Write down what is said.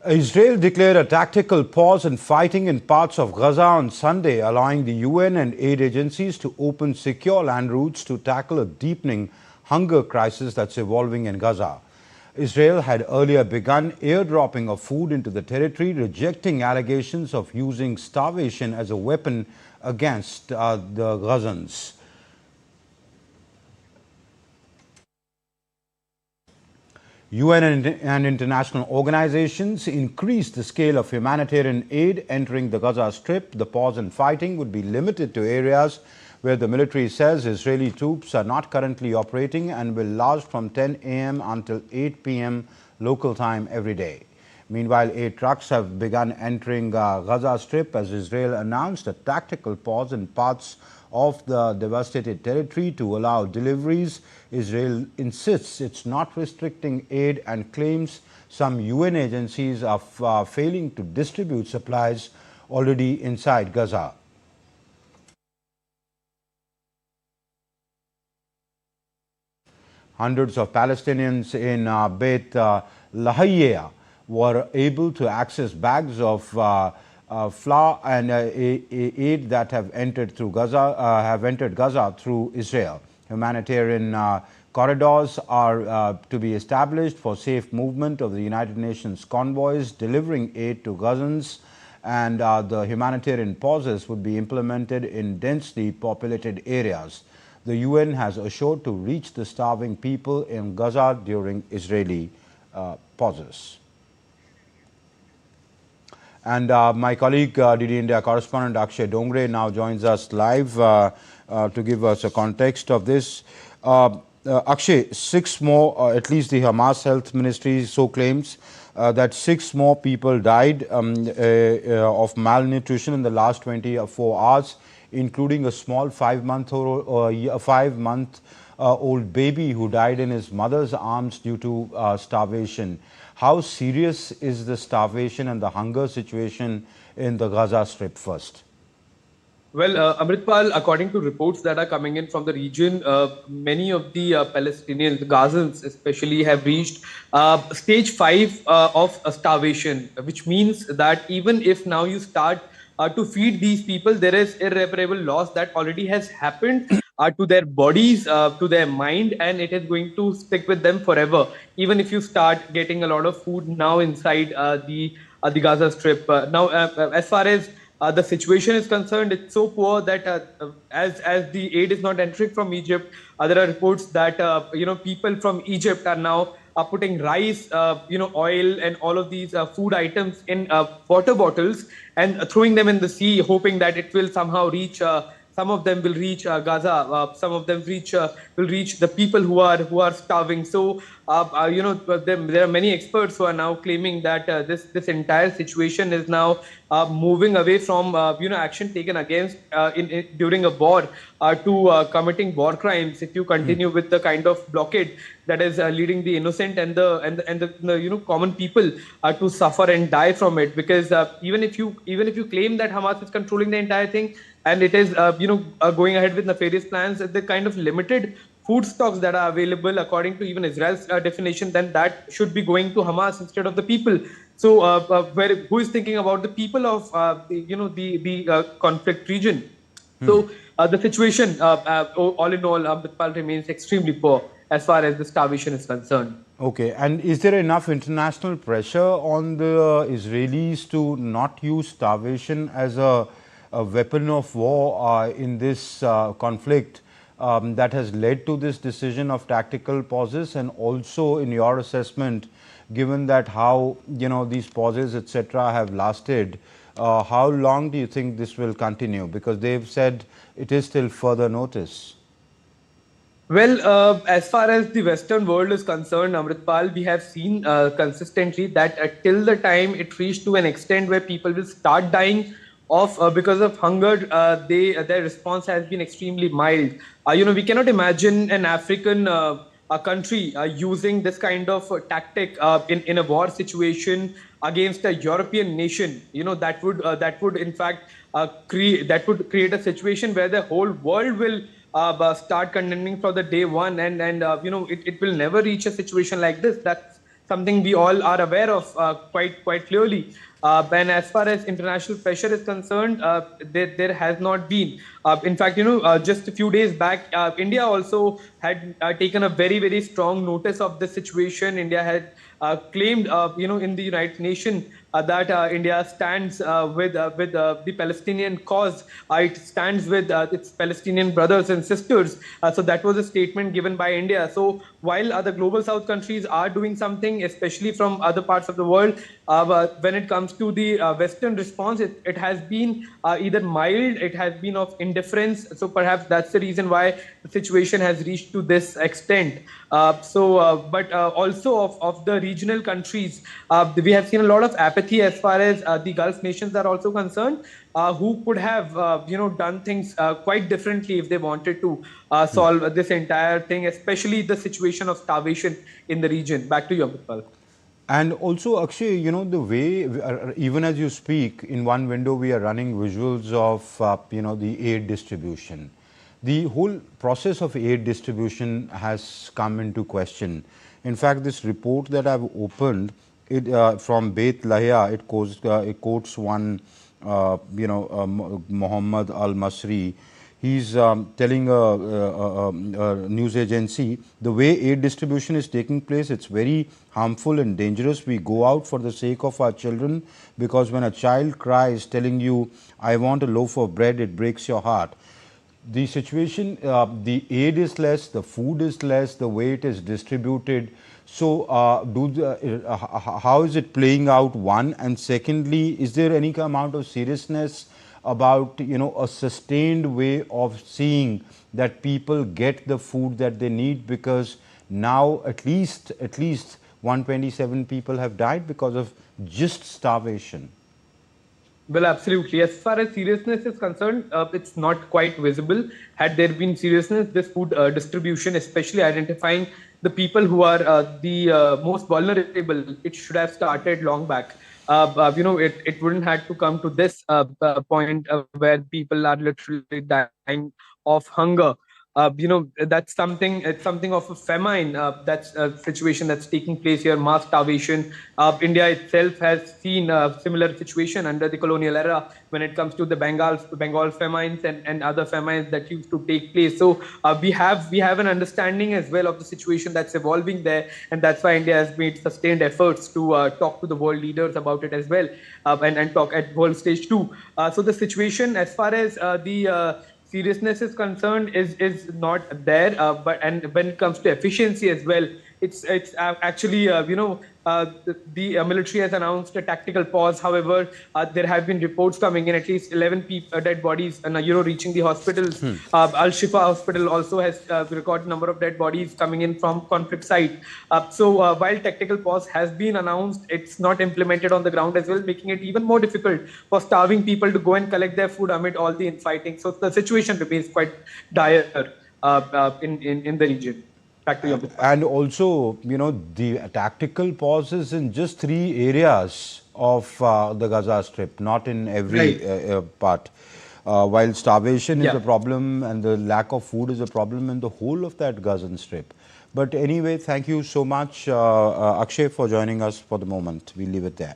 Israel declared a tactical pause in fighting in parts of Gaza on Sunday, allowing the UN and aid agencies to open secure land routes to tackle a deepening hunger crisis that's evolving in Gaza. Israel had earlier begun airdropping of food into the territory, rejecting allegations of using starvation as a weapon against the Gazans. UN and international organizations increased the scale of humanitarian aid entering the Gaza Strip. The pause in fighting would be limited to areas where the military says Israeli troops are not currently operating and will last from 10 a.m. until 8 p.m. local time every day. Meanwhile, 8 trucks have begun entering Gaza Strip as Israel announced a tactical pause in parts of the devastated territory to allow deliveries. Israel insists it's not restricting aid and claims some UN agencies are failing to distribute supplies already inside Gaza. Hundreds of Palestinians in Beit Lahiyah were able to access bags of flour and aid that have entered Gaza through Israel. Humanitarian corridors are to be established for safe movement of the United Nations convoys delivering aid to Gazans, and the humanitarian pauses would be implemented in densely populated areas. The UN has assured to reach the starving people in Gaza during Israeli pauses. And my colleague, DD India correspondent Akshay Dongre now joins us live to give us a context of this. Akshay, 6 more, at least the Hamas Health Ministry so claims, that 6 more people died of malnutrition in the last 24 hours, including a small 5-month-old baby who died in his mother's arms due to starvation. How serious is the starvation and the hunger situation in the Gaza Strip first? Well, Amritpal, according to reports that are coming in from the region, many of the Palestinians, the Gazans especially, have reached stage 5 of starvation, which means that even if now you start to feed these people, there is irreparable loss that already has happened to their bodies, to their mind, and it is going to stick with them forever. Even if you start getting a lot of food now inside the Gaza Strip. As far as the situation is concerned, it's so poor that as the aid is not entering from Egypt, there are reports that people from Egypt are now putting rice, oil, and all of these food items in water bottles and throwing them in the sea, hoping that it will somehow reach. Some of them will reach Gaza. Some of them will reach the people who are starving. So there are many experts who are now claiming that this entire situation is now moving away from action taken against during a war to committing war crimes. If you continue with the kind of blockade that is leading the innocent and the common people to suffer and die from it, because even if you claim that Hamas is controlling the entire thing and it is going ahead with nefarious plans, the kind of limited food stocks that are available according to even Israel's definition, then that should be going to Hamas instead of the people. So who is thinking about the people of the conflict region? So the situation all in all, Amritpal, remains extremely poor as far as the starvation is concerned. Okay, and is there enough international pressure on the Israelis to not use starvation as a weapon of war in this conflict that has led to this decision of tactical pauses? And also, in your assessment, given that how these pauses etc. have lasted, how long do you think this will continue? Because they've said it is till further notice. Well, as far as the Western world is concerned, Amritpal, we have seen consistently that till the time it reached to an extent where people will start dying off because of hunger, their response has been extremely mild. We cannot imagine an African country using this kind of tactic in a war situation against a European nation. That would in fact create a situation where the whole world will start condemning for the day one, and it will never reach a situation like this. something we all are aware of quite clearly. And as far as international pressure is concerned, there has not been. In fact, just a few days back, India also had taken a very strong notice of the situation. India had claimed, in the United Nations that India stands with the Palestinian cause. It stands with its Palestinian brothers and sisters. So that was a statement given by India. So while the global South countries are doing something, especially from other parts of the world, when it comes to the Western response, it has been either mild, it has been of indifference. So perhaps that's the reason why the situation has reached to this extent. But also of the regional countries, we have seen a lot of apathy as far as the Gulf nations are also concerned, who could have done things quite differently if they wanted to solve this entire thing, especially the situation of starvation in the region. Back to you, Amritpal. And also, Akshay, the way, even as you speak, in one window we are running visuals of, the aid distribution. The whole process of aid distribution has come into question. In fact, this report that I've opened, from Beit Lahia, it quotes one, Muhammad Al-Masri. He's telling a news agency, the way aid distribution is taking place, it's very harmful and dangerous. We go out for the sake of our children, because when a child cries telling you, I want a loaf of bread, it breaks your heart. The situation, the aid is less, the food is less, the way it is distributed. So, how is it playing out, one? And secondly, is there any amount of seriousness about, a sustained way of seeing that people get the food that they need? Because now at least 127 people have died because of just starvation. Well, absolutely. As far as seriousness is concerned, it's not quite visible. Had there been seriousness, this food distribution, especially identifying the people who are the most vulnerable, it should have started long back. It wouldn't have to come to this point where people are literally dying of hunger. That's something. It's something of a famine. That's a situation that's taking place here. Mass starvation. India itself has seen a similar situation under the colonial era when it comes to the Bengal famines and other famines that used to take place. So we have an understanding as well of the situation that's evolving there, and that's why India has made sustained efforts to talk to the world leaders about it as well, and talk at world stage too. So the situation, as far as the seriousness is concerned, is not there. But and when it comes to efficiency as well, it's actually the military has announced a tactical pause. However, there have been reports coming in, at least 11 dead bodies and reaching the hospitals. Al Shifa hospital also has recorded number of dead bodies coming in from conflict site. While tactical pause has been announced, it's not implemented on the ground as well, making it even more difficult for starving people to go and collect their food amid all the infighting. So the situation remains quite dire in the region. Back to you. And also, the tactical pauses in just 3 areas of the Gaza Strip, not in every part. While starvation is a problem and the lack of food is a problem in the whole of that Gaza Strip. But anyway, thank you so much, Akshay, for joining us for the moment. We'll leave it there.